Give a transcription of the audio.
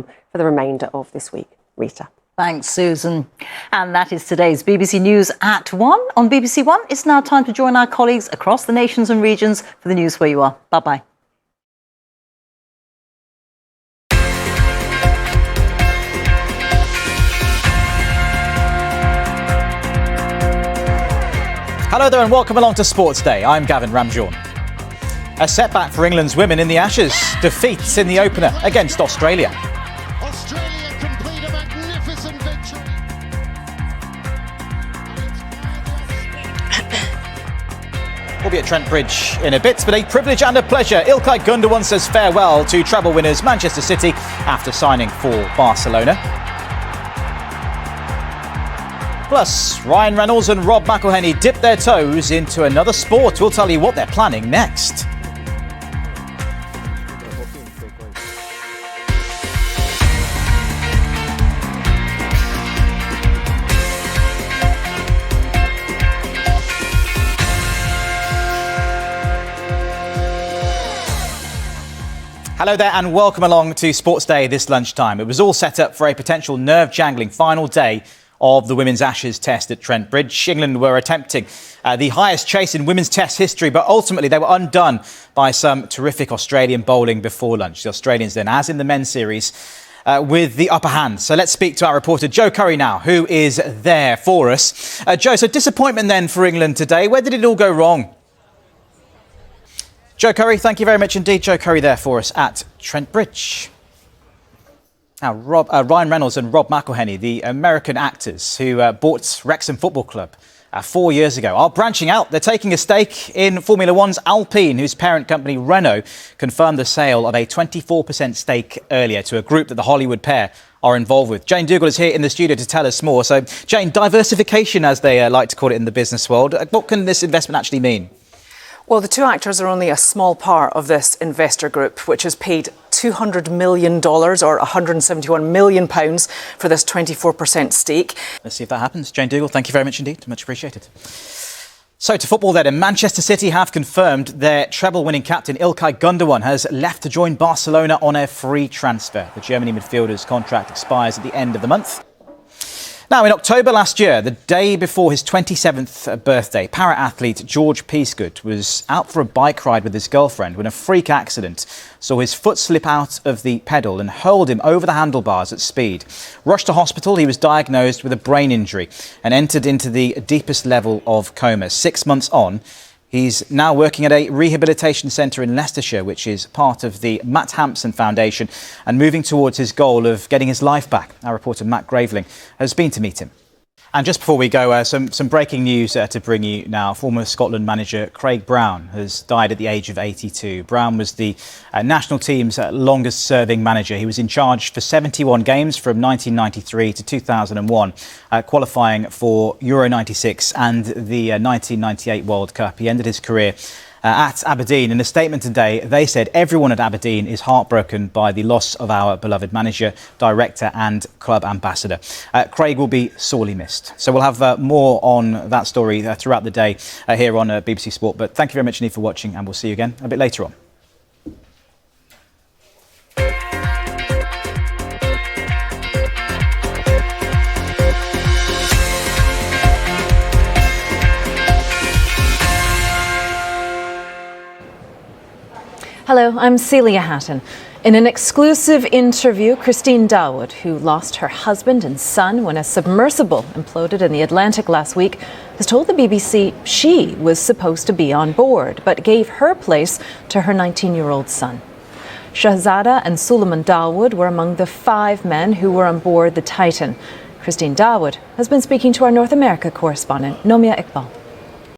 for the remainder of this week. Rita. Thanks, Susan. And that is today's BBC News at 1 on BBC One. It's now time to join our colleagues across the nations and regions for the news where you are. Bye-bye. Hello there and welcome along to Sportsday. I'm Gavin Ramjaun. A setback for England's women in the Ashes. Defeats in the opener against Australia. Australia complete a magnificent victory. We'll be at Trent Bridge in a bit, but a privilege and a pleasure. İlkay Gündoğan says farewell to treble winners Manchester City after signing for Barcelona. Plus, Ryan Reynolds and Rob McElhenney dip their toes into another sport. We'll tell you what they're planning next. Hello there and welcome along to Sportsday this lunchtime. It was all set up for a potential nerve-jangling final day of the Women's Ashes Test at Trent Bridge. England were attempting the highest chase in women's Test history, but ultimately they were undone by some terrific Australian bowling before lunch. The Australians then, as in the men's series, with the upper hand. So let's speak to our reporter Joe Curry now, who is there for us. Joe, so disappointment then for England today. Where did it all go wrong? Joe Curry, thank you very much indeed. Joe Curry there for us at Trent Bridge. Now, Ryan Reynolds and Rob McElhenney, the American actors who bought Wrexham Football Club 4 years ago, are branching out. They're taking a stake in Formula One's Alpine, whose parent company Renault confirmed the sale of a 24% stake earlier to a group that the Hollywood pair are involved with. Jane Dougal is here in the studio to tell us more. So, Jane, diversification, as they like to call it in the business world. What can this investment actually mean? Well, the two actors are only a small part of this investor group, which has paid $200 million or £171 million for this 24% stake. Let's see if that happens. Jane Dougal, thank you very much indeed. Much appreciated. So to football then, and Manchester City have confirmed their treble-winning captain İlkay Gündoğan has left to join Barcelona on a free transfer. The Germany midfielder's contract expires at the end of the month. Now, in October last year, the day before his 27th birthday, para-athlete George Peasgood was out for a bike ride with his girlfriend when a freak accident saw his foot slip out of the pedal and hurled him over the handlebars at speed. Rushed to hospital, he was diagnosed with a brain injury and entered into the deepest level of coma. 6 months on, he's now working at a rehabilitation centre in Leicestershire, which is part of the Matt Hampson Foundation, and moving towards his goal of getting his life back. Our reporter Matt Graveling has been to meet him. And just before we go, some breaking news to bring you now. Former Scotland manager Craig Brown has died at the age of 82. Brown was the national team's longest-serving manager. He was in charge for 71 games from 1993 to 2001, qualifying for Euro 96 and the 1998 World Cup. He ended his career at Aberdeen. In a statement today, they said everyone at Aberdeen is heartbroken by the loss of our beloved manager, director and club ambassador. Craig will be sorely missed. So we'll have more on that story throughout the day here on BBC Sport. But thank you very much indeed for watching, and we'll see you again a bit later on. Hello, I'm Celia Hatton. In an exclusive interview, Christine Dawood, who lost her husband and son when a submersible imploded in the Atlantic last week, has told the BBC she was supposed to be on board, but gave her place to her 19-year-old son. Shahzada and Suleiman Dawood were among the 5 men who were on board the Titan. Christine Dawood has been speaking to our North America correspondent, Nomia Iqbal.